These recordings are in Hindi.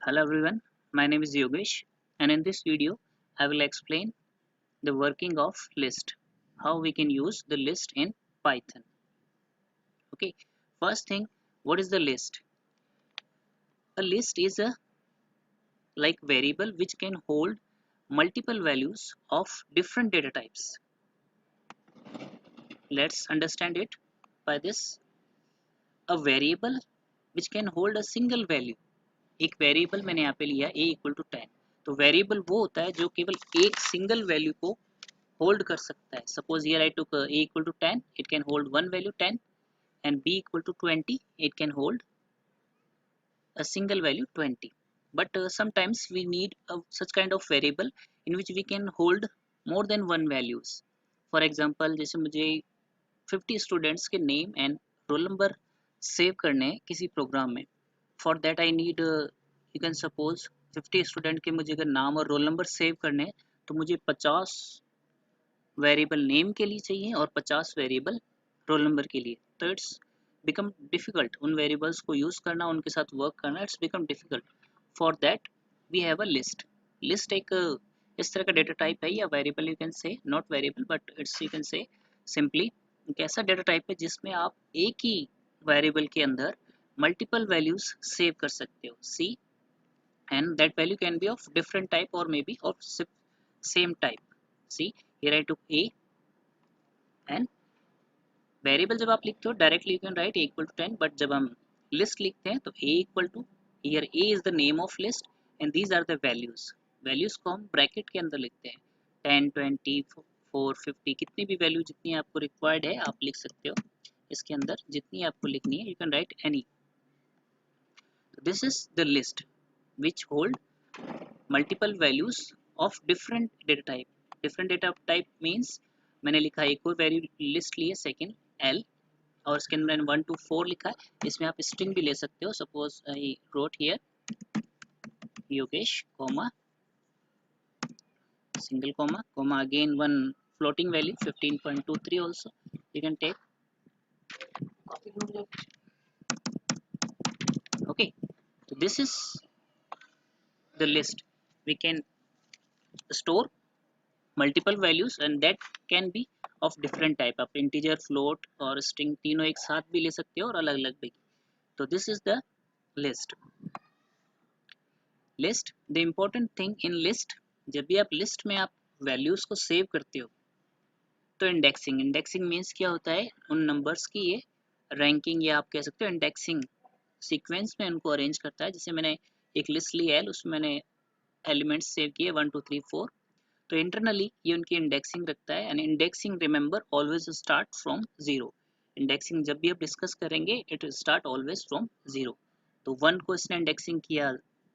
Hello everyone, my name is Yogesh and in this video I will explain the working of list, how we can use the list in Python. Okay, first thing, what is the list? A list is a variable which can hold multiple values of different data types. Let's understand it by this. A variable which can hold a single value. एक वेरिएबल मैंने यहाँ पे लिया a इक्वल टू 10, तो वेरिएबल वो होता है जो केवल एक सिंगल वैल्यू को होल्ड कर सकता है. Suppose here I took a equal to 10, it can hold one value 10, and b equal to 20, it can hold a single value 20. But sometimes we need such kind of variable in which we can hold more than one values. For example, जैसे मुझे 50 स्टूडेंट्स के name and roll number save करने हैं किसी प्रोग्राम में. For that I need, you can suppose 50 student के मुझे अगर नाम और रोल नंबर सेव करने हैं तो मुझे 50 वेरिएबल नेम के लिए चाहिए और 50 वेरिएबल रोल नंबर के लिए. तो इट्स बिकम डिफिकल्ट उन वेरिएबल्स को यूज करना, उनके साथ वर्क करना. It's become difficult. For that we have a list. List एक इस तरह का डेटा टाइप है या variable, you can say, not variable but it's, you can say simply एक ऐसा डेटा टाइप है जिसमें आप एक ही वेरिएबल के अंदर मल्टीपल वैल्यूज सेव कर सकते हो. सी, and that value can be of different type or maybe of same type. See, here I took a, and variable जब आप लिखते हो directly you can write a equal to 10, but जब हम लिस्ट लिखते हैं तो a equal to, here a is the name of list and these are the values. Values को हम ब्रैकेट के अंदर लिखते हैं. 10, 20, 4, 50, कितनी भी वैल्यू जितनी आपको रिक्वायर्ड है आप लिख सकते हो. इसके अंदर जितनी आपको लिखनी है you can right any. This is the list which hold multiple values of different data type. Different data type means मैंने लिखा एक और वैल्यू लिस्ट ली है सेकेंड L, और इसके अंदर मैंने 1 to 4 लिखा है. इसमें आप स्ट्रिंग भी ले सकते हो. Suppose I wrote here Yogesh comma single comma again one floating value 15.23 also you can take. Okay, so this is the list. We can store multiple values and that can be of different type. आप integer, float और string तीनों एक साथ भी ले सकते हो और अलग अलग भी. तो this is the list. List, the important thing in list, जब भी आप लिस्ट में आप वैल्यूज को सेव करते हो तो इंडेक्सिंग. इंडेक्सिंग मीन्स क्या होता है, उन नंबर्स की ये रैंकिंग या आप कह सकते हो इंडेक्सिंग सीक्वेंस में उनको अरेंज करता है. जैसे मैंने एक लिस्ट ली है, उसमें मैंने एलिमेंट्स सेव किए 1 2 3 4, तो इंटरनली ये उनकी इंडेक्सिंग रखता है. And indexing remember always start from zero. Indexing जब भी आप डिस्कस करेंगे it will start always from zero. तो 1 को इसने इंडेक्सिंग किया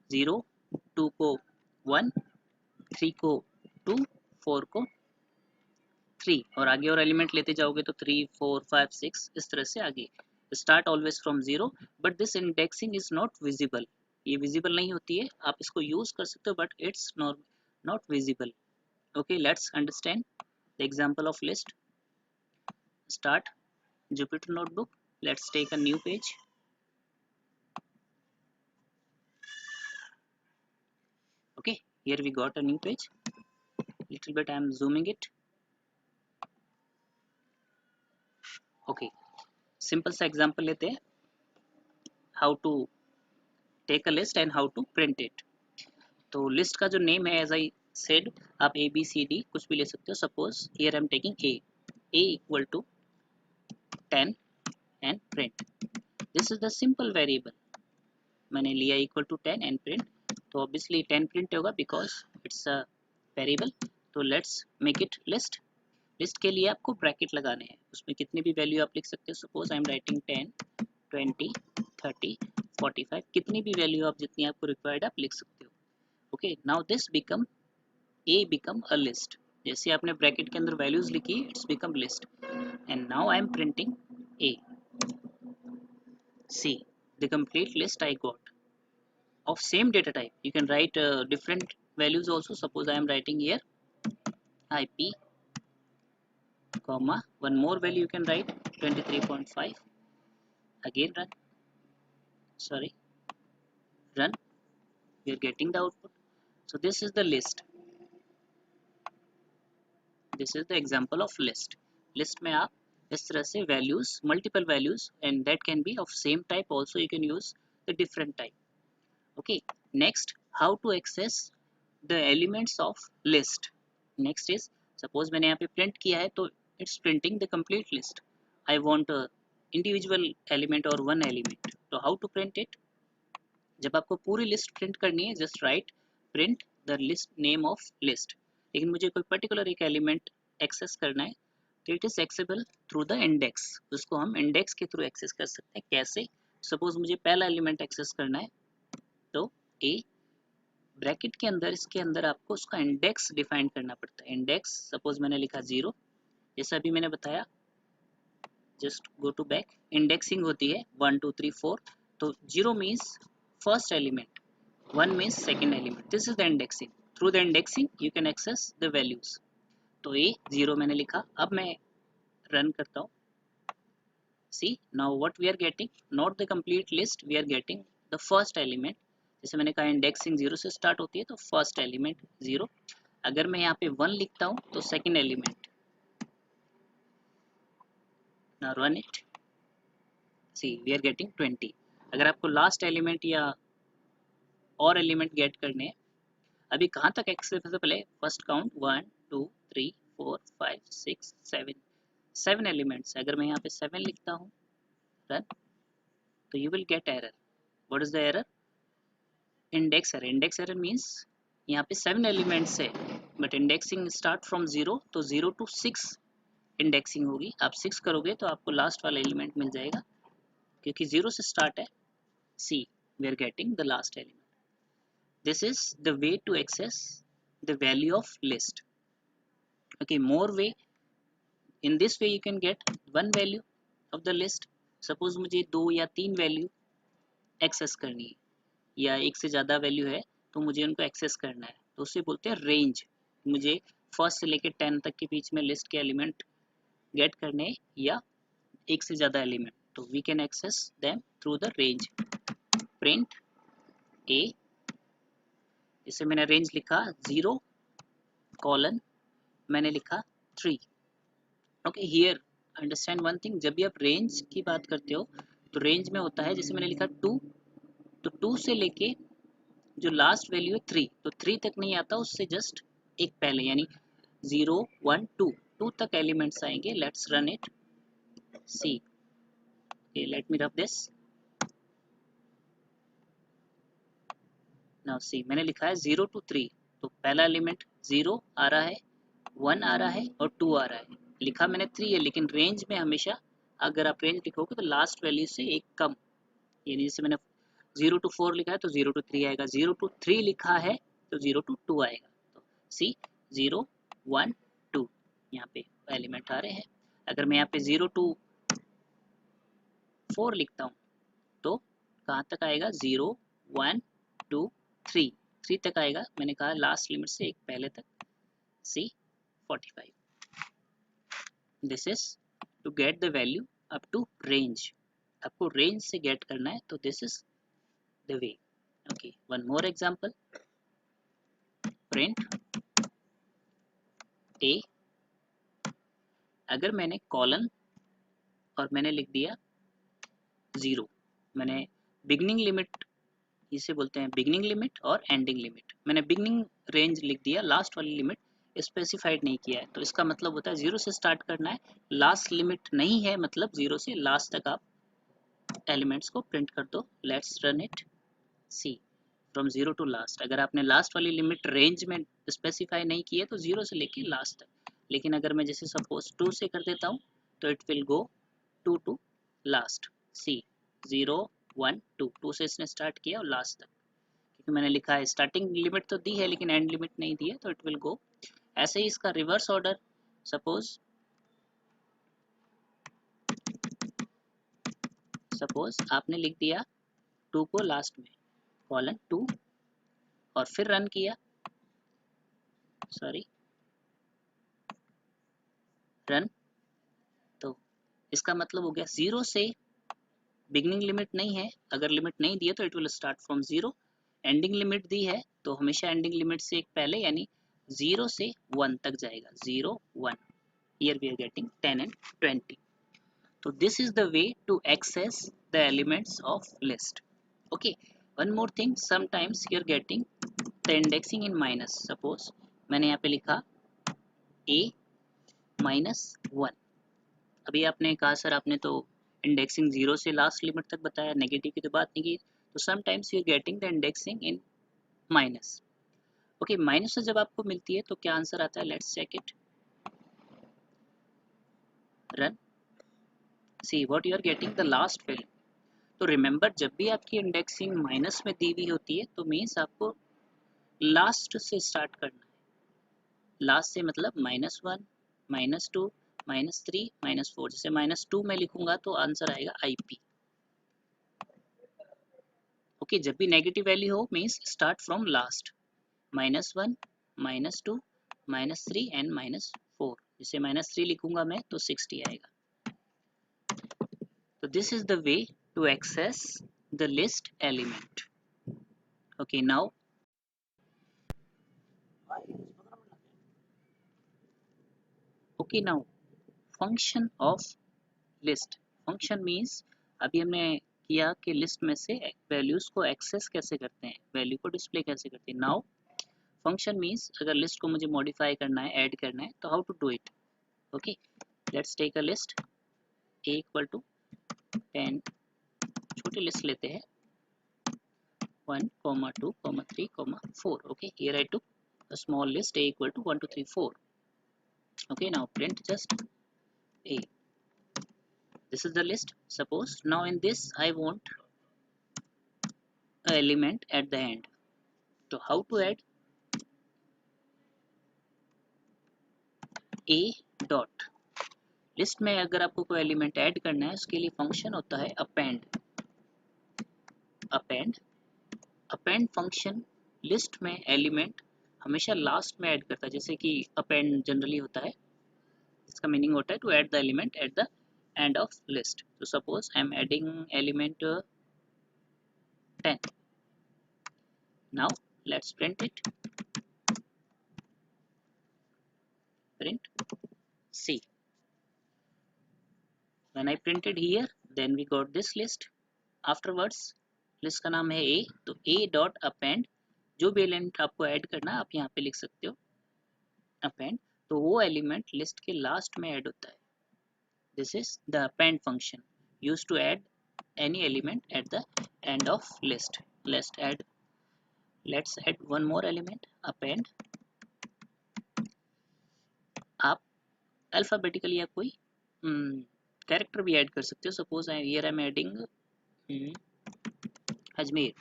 0, 2 को 1, 3 को 2, 4 को 3, और आगे और एलिमेंट लेते जाओगे तो 3 4 5 6 इस तरह से आगे. Start always from zero, but this indexing is not visible. ये विजिबल नहीं होती है. आप इसको यूज कर सकते हो but it's not visible. Okay, let's understand the example of list. Start Jupyter notebook. Let's take a new page. Okay, here we got a new page. Little bit I am zooming it. Okay, simple सा example लेते हैं, how to take a list and how to print it. तो list का जो name है, as I said, आप A B C D कुछ भी ले सकते हो. Suppose here I am taking A equal to 10 and print. This is the simple variable. मैंने लिया इक्वल टू 10 एंड प्रिंट, तो ऑब्वियसली 10 प्रिंट होगा बिकॉज इट्स अ वेरिएबल. तो let's make it list. List के लिए आपको ब्रैकेट लगाने हैं, उसमें कितनी भी वैल्यू आप लिख सकते हो. सपोज आई एम राइटिंग 10, 20, 30, 45, कितनी भी वैल्यू आप जितनी आपको रिक्वायर्ड आप लिख सकते हो. Okay, now this become a become a list. जैसे आपने ब्रैकेट के अंदर वैल्यूज लिखी it's become list. And now I am printing A. See the complete list I got of same data type. You can write different values also. Suppose I am writing here IP comma one more value you can write 23.5. Again run, sorry, run. we are getting the output. So this is the list. This is the example of list. List में आप इस तरह से values, multiple values, and that can be of same type. Also you can use the different type. Okay. Next, how to access the elements of list. Next is, suppose मैंने यहाँ पे print किया है तो it's printing the complete list. I want a individual element or one element. So how to print it? जब आपको पूरी लिस्ट प्रिंट करनी है, just right print the list name of list. लेकिन मुझे कोई पर्टिकुलर एक एलिमेंट एक्सेस करना है तो it is accessible through the index. उसको हम इंडेक्स के थ्रू एक्सेस कर सकते हैं. कैसे? सपोज मुझे पहला एलिमेंट एक्सेस करना है तो ए ब्रैकेट के अंदर, इसके अंदर आपको उसका इंडेक्स डिफाइन करना पड़ता है. इंडेक्स सपोज मैंने लिखा 0, जैसा अभी मैंने बताया, just go to back. Indexing होती है 1 2 3 4. तो 0 means first element, 1 means second element. This is the indexing. Through the indexing you can access the values. तो a 0 मैंने लिखा. अब मैं रन करता हूँ. See now what we are getting, not the complete list, we are getting the first element. जैसे मैंने कहा इंडेक्सिंग 0 से स्टार्ट होती है तो फर्स्ट एलिमेंट 0. अगर मैं यहाँ पे 1 लिखता हूँ तो second element. now run it. See we are getting 20. अगर आपको लास्ट एलिमेंट या और एलिमेंट गेट करने हैं, अभी कहाँ तक एक्सेसिबल है? First count 1 2 3 4 5 6 7 7 elements. अगर मैं यहाँ पे 7 लिखता हूँ रन, तो you will get error. What is the error? Index error. Index error means यहाँ पे 7 एलिमेंट्स है बट इंडेक्सिंग स्टार्ट फ्रॉम 0, तो 0 to 6 इंडेक्सिंग होगी. आप 6 करोगे तो आपको लास्ट वाला एलिमेंट मिल जाएगा क्योंकि 0 से स्टार्ट है. See we are getting the last element. This is the way to access the value of list. Okay, more way. In this way you can get one value of the list. Suppose मुझे 2 या 3 वैल्यू एक्सेस करनी है या एक से ज़्यादा वैल्यू है तो मुझे उनको एक्सेस करना है, तो उसे बोलते हैं रेंज. मुझे फर्स्ट से लेकर 10 तक के बीच में लिस्ट के एलिमेंट गेट करने या एक से ज़्यादा एलिमेंट, तो we can access them through the range. Print A, इसे मैंने रेंज लिखा 0 कॉलन मैंने लिखा 3. Okay, here understand one thing. जब भी आप रेंज की बात करते हो तो रेंज में होता है, जैसे मैंने लिखा 2, तो 2 से लेके जो लास्ट वैल्यू है 3, तो 3 तक नहीं आता, उससे जस्ट एक पहले, यानी 0 1 2 2 तक एलिमेंट्स आएंगे. Let's run it. See let me rub this. Now see मैंने लिखा है 0 to 3, तो पहला एलिमेंट 0 आ रहा है, 1 आ रहा है और 2 आ रहा है. लिखा मैंने 3 है, लेकिन रेंज में हमेशा अगर आप रेंज लिखोगे तो लास्ट वैल्यू से एक कम, यानी जैसे मैंने 0 to 4 लिखा है तो 0 to 3 आएगा, 0 to 3 लिखा है तो 0 to 2 आएगा. तो सी 0 1 2 यहाँ पे एलिमेंट आ रहे हैं. अगर मैं यहाँ पे 0 to 4 लिखता हूँ तो कहाँ तक आएगा? 0 1 2 3 3 तक आएगा. मैंने कहा लास्ट लिमिट से एक पहले तक. See 45. This is to get the value up to range. आपको रेंज से गेट करना है तो this is the way. Okay, one more example. Print A. अगर मैंने कॉलन और मैंने लिख दिया 0, मैंने बिगनिंग लिमिट, इसे बोलते हैं बिगनिंग लिमिट और एंडिंग लिमिट. मैंने बिगनिंग रेंज लिख दिया, लास्ट वाली लिमिट स्पेसिफाइड नहीं किया है, तो इसका मतलब होता है 0 से स्टार्ट करना है, लास्ट लिमिट नहीं है, मतलब 0 से लास्ट तक आप एलिमेंट्स को प्रिंट कर दो. Let's run it. See from 0 to last. अगर आपने लास्ट वाली लिमिट रेंज में स्पेसिफाई नहीं की है तो 0 से लेके लास्ट तक, लेकिन अगर मैं जैसे सपोज 2 से कर देता हूँ तो it will go 2 to last. See 0 1 2 2 से इसने स्टार्ट किया और लास्ट तक, क्योंकि मैंने लिखा है स्टार्टिंग लिमिट तो दी है लेकिन एंड लिमिट नहीं दी है, तो इट विल गो ऐसे ही. इसका रिवर्स ऑर्डर, सपोज आपने लिख दिया 2 को लास्ट में, कॉलन 2, और फिर रन किया, सॉरी रन, तो इसका मतलब हो गया 0 से बिगनिंग लिमिट नहीं है, अगर लिमिट नहीं दी है तो it will start from 0, ending limit दी है तो हमेशा एंडिंग लिमिट से एक पहले यानी 0 से 1 तक जाएगा, 0 1. Here we are getting 10 and 20. So this is the way to access the elements of list. Okay, one more thing, sometimes you are getting the indexing in minus. Suppose मैंने यहाँ पे लिखा a minus 1. अभी आपने कहा सर आपने तो इंडेक्सिंग 0 से लास्ट लिमिट तक बताया, नेगेटिव की तो बात नहीं की. तो sometimes you are getting the indexing in minus. Okay, minus से जब आपको मिलती है तो क्या आंसर आता है, let's check it. Run, see what you are getting the last value. तो रिमेंबर जब भी आपकी इंडेक्सिंग माइनस में दी हुई होती है तो मीन्स आपको लास्ट से स्टार्ट करना है. लास्ट से मतलब -1, -2, -3, -4. जैसे -2 में लिखूंगा तो आंसर आएगा IP. ओके, जब भी नेगेटिव वैल्यू हो means start from last. -1, -2, -3 and -4. जैसे -3 लिखूंगा मैं तो 60 आएगा. So this is the way to access the list element. Okay, now function of list. Function means अभी हमने किया कि लिस्ट में से वैल्यूज को एक्सेस कैसे करते हैं, वैल्यू को डिस्प्ले कैसे करते हैं. नाउ फंक्शन मीन्स अगर लिस्ट को मुझे मॉडिफाई करना है, ऐड करना है, तो how to do it. Okay, let's take a list a equal to 10. छोटी लिस्ट लेते हैं 1, 2, 3, 4. Okay, here I took a small list a equal to 1, 2, 3, 4. Okay, now print just a. This is the list. Suppose now in this I want an element at the end. So how to add? A dot. List में अगर आपको कोई एलिमेंट ऐड करना है उसके लिए फंक्शन होता है अपेंड. अपेंड फंक्शन लिस्ट में एलिमेंट हमेशा लास्ट में ऐड करता है. जैसे कि अपेंड जनरली होता है, इसका मीनिंग होता है to add the element at the end of list. So suppose I am adding element 10. Now let's print it. Print C. When I printed here, then we got this list. Afterwards list का नाम है A, तो A dot append. जो भी एलिमेंट आपको ऐड करना है आप यहाँ पे लिख सकते हो append. तो वो एलिमेंट लिस्ट के लास्ट में ऐड होता है. This is the append function used to add any element at the end of list. Let's add one more element, append. आप अल्फाबेटिकली या कोई कैरेक्टर भी ऐड कर सकते हो. Suppose here I am adding Ajmer.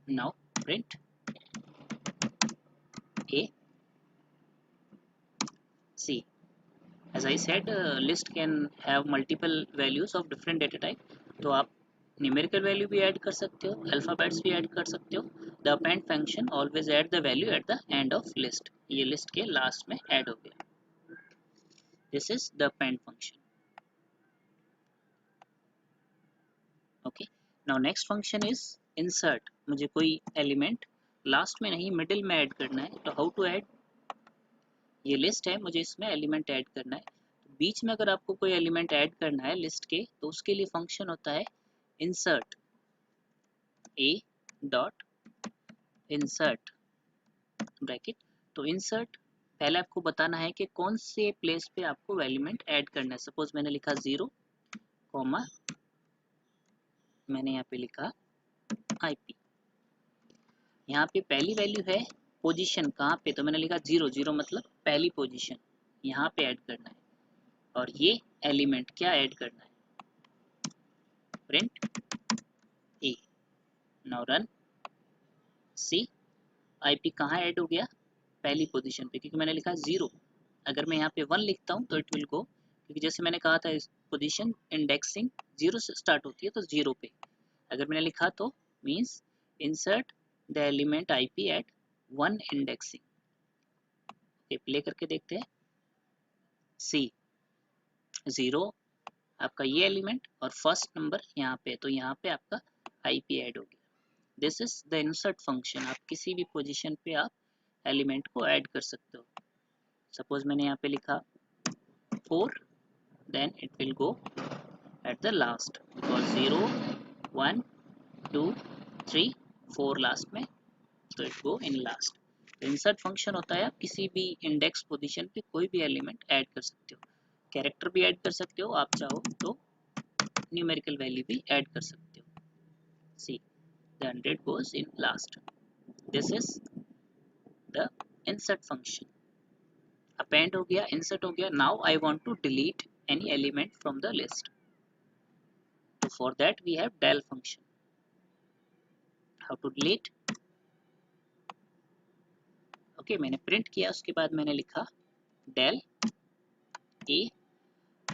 Now print A C. As I said, list can have multiple values of different data type. तो आप न्यूमेरिकल वैल्यू भी ऐड कर सकते हो, अल्फाबेट्स भी ऐड कर सकते हो. The append function always add the value at the end of list. ये लिस्ट के लास्ट में ऐड हो गया. This is the append function. Okay, now next function is insert. मुझे कोई एलिमेंट लास्ट में नहीं मिडिल में ऐड करना है. तो हाउ टू ऐड? ये लिस्ट है, मुझे इसमें एलिमेंट ऐड करना है. तो बीच में अगर आपको कोई एलिमेंट ऐड करना है लिस्ट के तो उसके लिए फंक्शन होता है insert. A dot insert bracket. तो इंसर्ट पहले आपको बताना है कि कौन से प्लेस पे आपको एलिमेंट ऐड करना है. सपोज मैंने लिखा 0, मैंने यहाँ पे लिखा IP. यहाँ पे पहली वैल्यू है पोजीशन कहाँ पे, तो मैंने लिखा 0, 0 मतलब पहली पोजीशन. यहाँ पे ऐड करना है. और ये एलिमेंट क्या ऐड करना है, print A. Now run see. IP कहाँ ऐड हो गया, पहली पोजीशन पे, क्योंकि मैंने लिखा 0. अगर मैं यहाँ पे 1 लिखता हूँ तो इट विल गो, क्योंकि जैसे मैंने कहा था पोजीशन इंडेक्सिंग 0 से स्टार्ट होती है तो 0 पे. अगर मैंने लिखा तो means insert the element IP at 1 indexing. Play करके देखते हैं. C 0 आपका ये एलिमेंट और फर्स्ट नंबर यहाँ पे, तो यहाँ पे आपका IP ऐड हो गया. This is the insert function. आप किसी भी पोजीशन पे आप एलिमेंट को ऐड कर सकते हो। सपोज मैंने यहाँ पे लिखा 4, then it will go at the last because 0 1 2 3 4 last में, तो it go in last. Insert function होता है आप किसी भी इंडेक्स पोजीशन पे कोई भी एलिमेंट ऐड कर सकते हो। कैरेक्टर भी ऐड कर सकते हो, आप चाहो तो न्यूमेरिकल वैल्यू भी ऐड कर सकते हो। See the 100 goes in last. This is the insert function. Append हो गया, insert हो गया। Now I want to delete any element from the list. So for that we have del function. How to delete? Okay मैंने प्रिंट किया, उसके बाद मैंने लिखा del a।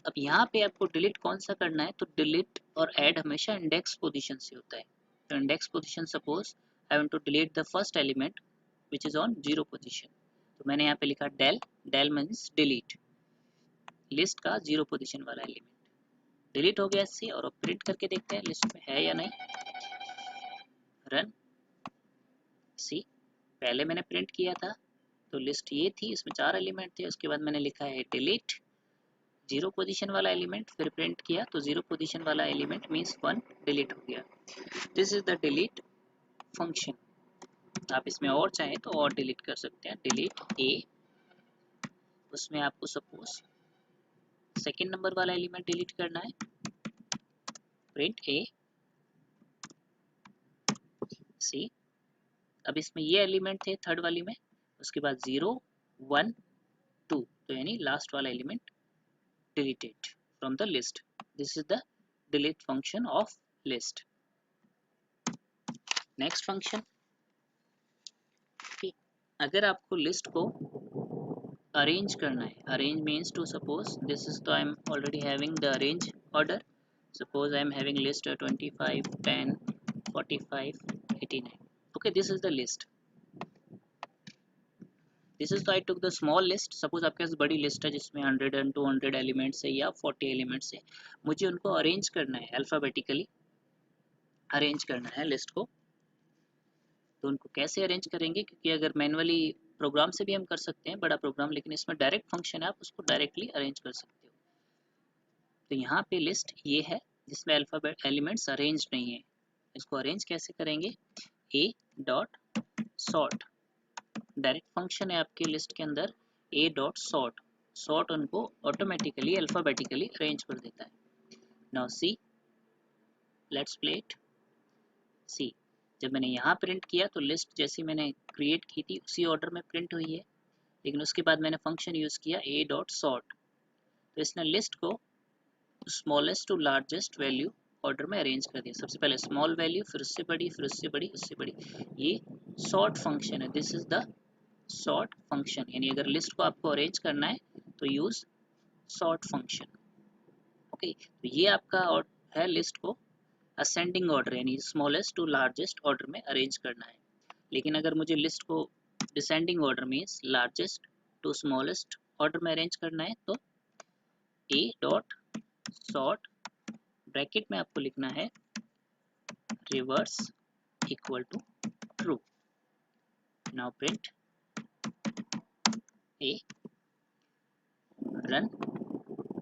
अब यहाँ पे आपको डिलीट कौन सा करना है, तो डिलीट और ऐड हमेशा इंडेक्स पोजीशन से होता है। तो index position suppose I want to delete the first element which is on 0 position, तो मैंने यहाँ पे लिखा del। del means delete list का 0 पोजीशन वाला एलिमेंट। डिलीट हो गया इससे, और अब प्रिंट करके देखते हैं लिस्ट में है या नहीं। रन। सी पहले मैंने प्रिंट किया था तो लिस्ट ये थी, इसमें 4 एलिमेंट थे। उसके बाद मैंने लिखा है डिलीट 0 पोजीशन वाला एलिमेंट, फिर प्रिंट किया तो 0 पोजीशन वाला एलिमेंट मीन्स 1 डिलीट हो गया। This is the delete function. आप इसमें और चाहें तो और डिलीट कर सकते हैं। डिलीट ए, उसमें आपको सपोज सेकंड नंबर वाला एलिमेंट डिलीट करना है। प्रिंट ए सी, अब इसमें ये एलिमेंट थे थर्ड वाली में, उसके बाद 0 1 2, तो यानी लास्ट वाला element deleted from the list. This is the delete function of list. Next function कि अगर आपको लिस्ट को अरेंज करना है, arrange means to suppose this is तो I am already having the arrange order. Suppose I am having list 25 10 45 89। okay, this is the list. This is तो I took the small list. Suppose आपके पास बड़ी लिस्ट है जिसमें 100 एंड 200 एलिमेंट्स है या 40 एलिमेंट्स है, मुझे उनको अरेंज करना है, अल्फाबेटिकली अरेंज करना है लिस्ट को। तो उनको कैसे अरेंज करेंगे, क्योंकि अगर मैनुअली प्रोग्राम से भी हम कर सकते हैं बड़ा प्रोग्राम, लेकिन इसमें डायरेक्ट फंक्शन है, आप उसको डायरेक्टली अरेंज कर सकते हो। तो यहाँ पे लिस्ट ये है जिसमें अल्फाबेट एलिमेंट्स अरेंज नहीं है। इसको अरेंज कैसे करेंगे, A dot sort direct function है आपके लिस्ट के अंदर, ए डॉट सॉर्ट। सॉर्ट उनको ऑटोमेटिकली अल्फाबेटिकली अरेंज कर देता है। Now see let's play it. See जब मैंने यहाँ प्रिंट किया तो लिस्ट जैसी मैंने क्रिएट की थी उसी ऑर्डर में प्रिंट हुई है, लेकिन उसके बाद मैंने फंक्शन यूज़ किया ए डॉट सॉर्ट, तो इसने लिस्ट को smallest to largest value order में अरेंज कर दिया। सबसे पहले स्मॉल वैल्यू, फिर उससे बड़ी, फिर उससे बड़ी, उससे बड़ी। ये सॉर्ट फंक्शन है, this is the sort function. यानी अगर लिस्ट को आपको अरेंज करना है तो यूज सॉर्ट फंक्शन। ओके, तो ये आपका है लिस्ट को असेंडिंग ऑर्डर यानी स्मॉलेस्ट टू लार्जेस्ट ऑर्डर में अरेंज करना है। लेकिन अगर मुझे लिस्ट को descending order means largest to smallest order में अरेंज करना है तो ए डॉट सॉर्ट ब्रैकेट में आपको लिखना है reverse equal to true. Now print a, run.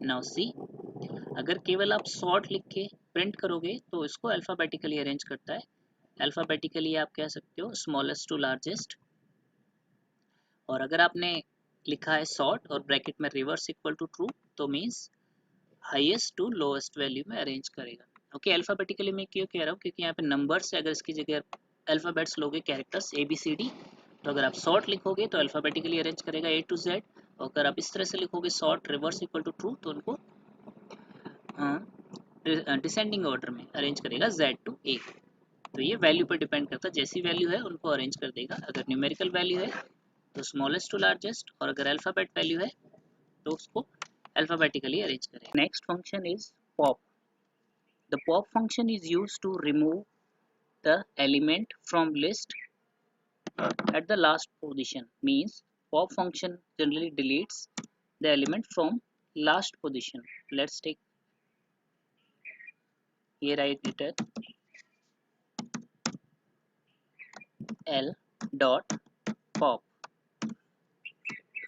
Now see अगर केवल आप सॉर्ट लिख के प्रिंट करोगे तो इसको अल्फाबेटिकली अरेंज करता है। अल्फाबेटिकली आप कह सकते हो स्मॉलेस्ट टू लार्जेस्ट, और अगर आपने लिखा है सॉर्ट और ब्रैकेट में रिवर्स इक्वल टू ट्रू तो means highest to lowest value में अरेंज करेगा। ओके, अल्फाबेटिकली मैं क्यों कह रहा हूँ, क्योंकि यहाँ पे नंबर से अगर इसकी जगह अल्फाबेट्स लोगे characters A B C D, तो अगर आप सॉर्ट लिखोगे तो अल्फाबेटिकली अरेंज करेगा ए टू जेड, और अगर आप इस तरह से लिखोगे sort reverse equal to true तो उनको डिसेंडिंग ऑर्डर में अरेंज करेगा जेड टू ए। तो ये वैल्यू पर डिपेंड करता है, जैसी वैल्यू है उनको अरेंज कर देगा। अगर न्यूमेरिकल वैल्यू है तो स्मॉलेस्ट टू लार्जेस्ट, और अगर अल्फाबेट वैल्यू है तो उसको अल्फाबेटिकली अरेंज करेगा। Next function is pop. The pop function is used to remove the element from list at the last position. Means pop function generally deletes the element from last position. Let's take here I write L dot pop,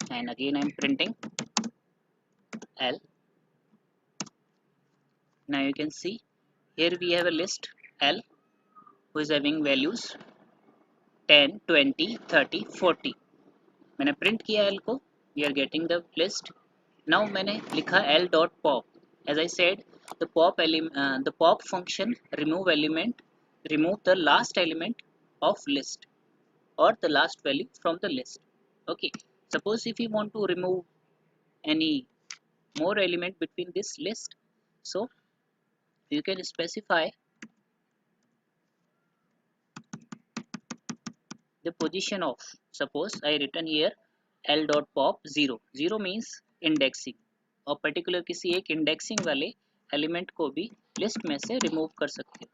and again I'm printing L. Now you can see here we have a list L who is having values 10, 20, 30, 40. मैंने प्रिंट किया L को, we are getting the list. Now मैंने लिखा L dot pop. As I said, the pop function remove the last element of list or the last value from the list. Okay. Suppose if you want to remove any more element between this list, so you can specify the position of, suppose I written here L dot pop 0. 0 means indexing, और particular किसी एक indexing वाले element को भी list में से remove कर सकते हो.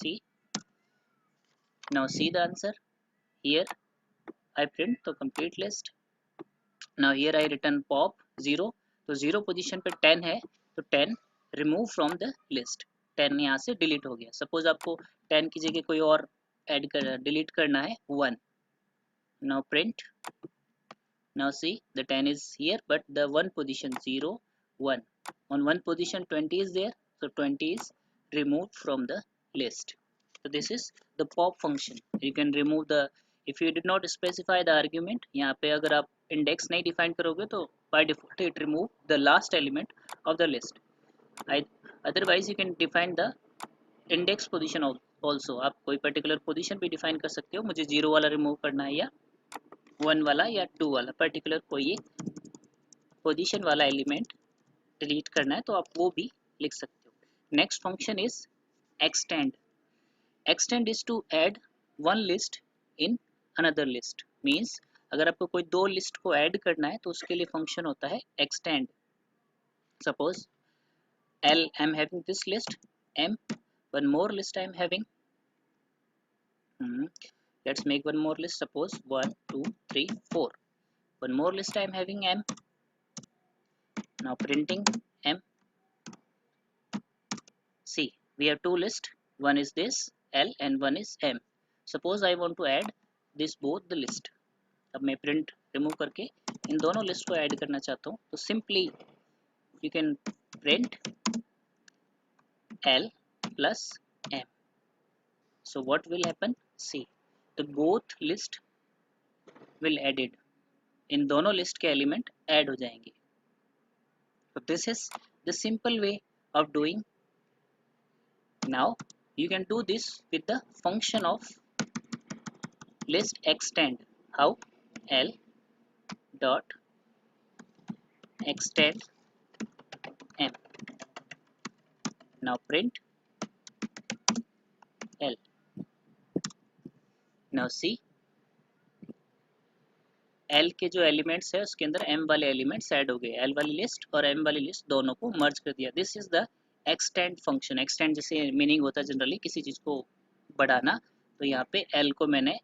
See, now see the answer. Here I print the complete list. Now here I written pop 0, तो 0 position पे 10 है, तो 10 remove from the list. 10 यहाँ से delete हो गया. Suppose आपको 10 की जगह कोई और delete करना है 1. Now print. Now see, the 10 is here, but the one position 0, 1. On one position 20 is there, so 20 is removed from the list. So this is the pop function. You can remove the, if you did not specify the argument, यहाँ पे अगर आप index नहीं define करोगे तो by default it remove the last element of the list. Otherwise you can define the index position also. आप कोई particular position भी define कर सकते हो. मुझे 0 वाला remove करना है या 1 वाला या 2 वाला, पर्टिकुलर कोई एक पोजीशन वाला एलिमेंट डिलीट करना है तो आप वो भी लिख सकते हो. Next function is extend. Extend is to add one list in another list. Means अगर आपको कोई दो लिस्ट को ऐड करना है तो उसके लिए फंक्शन होता है extend. Suppose L I am having this list, M one more list I am having. Let's make one more list. Suppose 1, 2, 3, 4. One more list I am having M. Now printing M. See, we have two lists. One is this L and one is M. Suppose I want to add this both the list. अब मैं print remove करके इन दोनों list को add करना चाहता हूँ तो simply you can print L plus M. So what will happen? See, the both list will added. इन दोनों list के element add हो जाएंगे. So this is the simple way of doing. Now you can do this with the function of list extend. How? L dot extend M. Now print L. Now see, L के जो एलिमेंट्स है उसके अंदर M वाले एलिमेंट्स ऐड हो गए. L वाली लिस्ट और M वाली लिस्ट दोनों को मर्ज कर दिया. This is the extend function. Extend जैसे मीनिंग होता है जनरली किसी चीज को बढ़ाना, तो यहाँ पे L को मैंने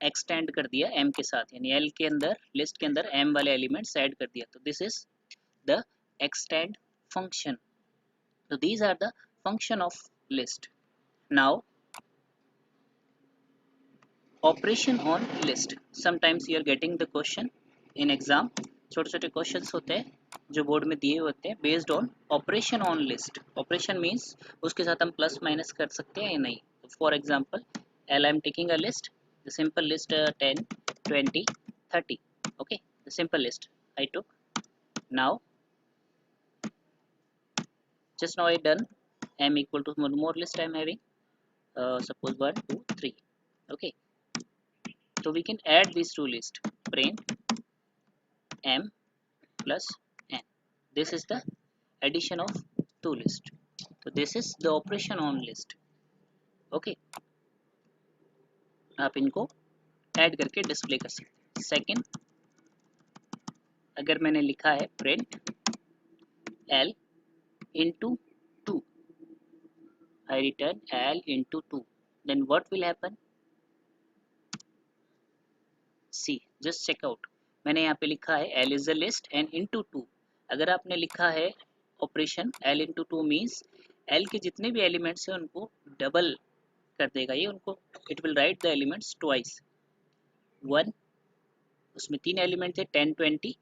एक्सटेंड कर दिया M के साथ, यानी L के अंदर लिस्ट के अंदर M वाले एलिमेंट्स ऐड कर दिया. तो this is the extend function. So these are the function of list. Now operation on list. Sometimes you are getting the question in exam. छोटे छोटे क्वेश्चंस होते हैं जो बोर्ड में दिए होते हैं based on operation on list. Operation means उसके साथ हम प्लस माइनस कर सकते हैं या नहीं. For example L I am taking a list, the simple list 10, 20, 30. Okay, the simple list I took. Now just now I done M equal to one more list I am having, suppose 1, 2, 3. Okay, so we can add these two lists. Print M plus N. This is the addition of two lists. So this is the operation on list. Okay, आप इनको ऐड करके डिस्प्ले कर सकते हैं. सेकेंड, अगर मैंने लिखा है print L into 2, I return L into 2, then what will happen? See, just check out. मैंने यहाँ पे लिखा है L is a list and into 2. अगर आपने लिखा है operation L into 2 means L के जितने भी एलिमेंट्स हैं उनको डबल कर देगा ये उनको, it will write the elements twice. 1, उसमें 3 एलिमेंट थे 10 20,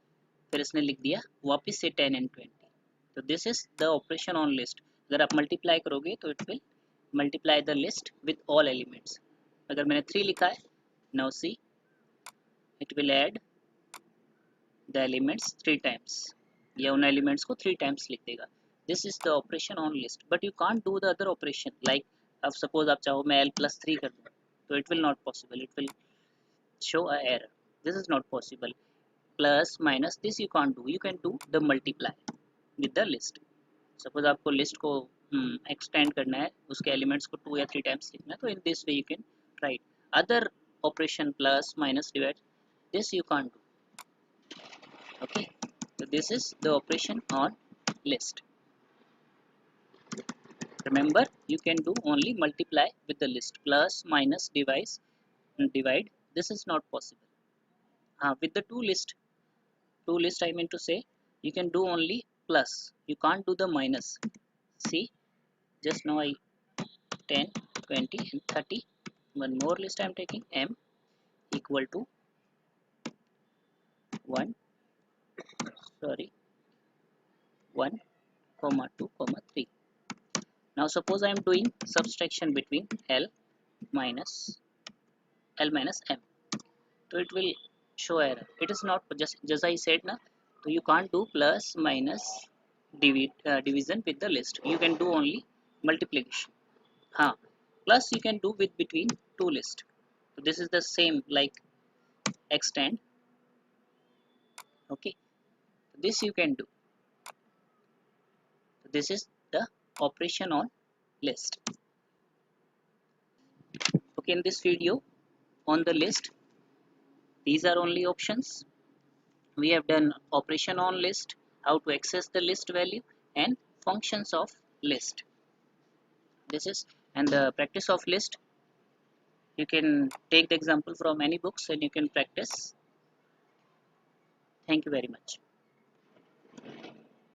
फिर इसने लिख दिया वापस से 10 एंड 20। तो this is the operation on list. अगर आप मल्टीप्लाई करोगे तो it will multiply the list with all elements. अगर मैंने 3 लिखा है, now see it will add the elements 3 times, या उन एलिमेंट्स को 3 टाइम्स लिख देगा। This is the operation on list, but you can't do the other operation like, अब सपोज आप चाहो मैं l+3 कर दूँ, तो it will not possible, it will show a error. This is not possible. Plus minus this you can't do. You can do the multiply with the list. Suppose आपको लिस्ट को एक्सटेंड करना है, उसके एलिमेंट्स को 2 या 3 टाइम्स लिखना है, तो in this way you can right. Other operation plus minus divide, this you can't do. Okay, so this is the operation on list. Remember, you can do only multiply with the list. Plus minus divide, this is not possible. With the two list I mean to say, you can do only plus, you can't do the minus. See, just now I 10 20 and 30, one more list I am taking, m equal to 1 sorry 1 comma 2 comma 3. Now suppose I am doing subtraction between minus l minus m, so it will show error. It is not just I said na, so you can't do plus minus division with the list. You can do only multiplication. Plus you can do with between two lists. So this is the same like extend. Okay, this you can do. This is the operation on list. Okay, in this video on the list, these are only options. We have done operation on list, how to access the list value, and functions of list. This is, and the practice of list, you can take the example from any books and you can practice. Thank you very much.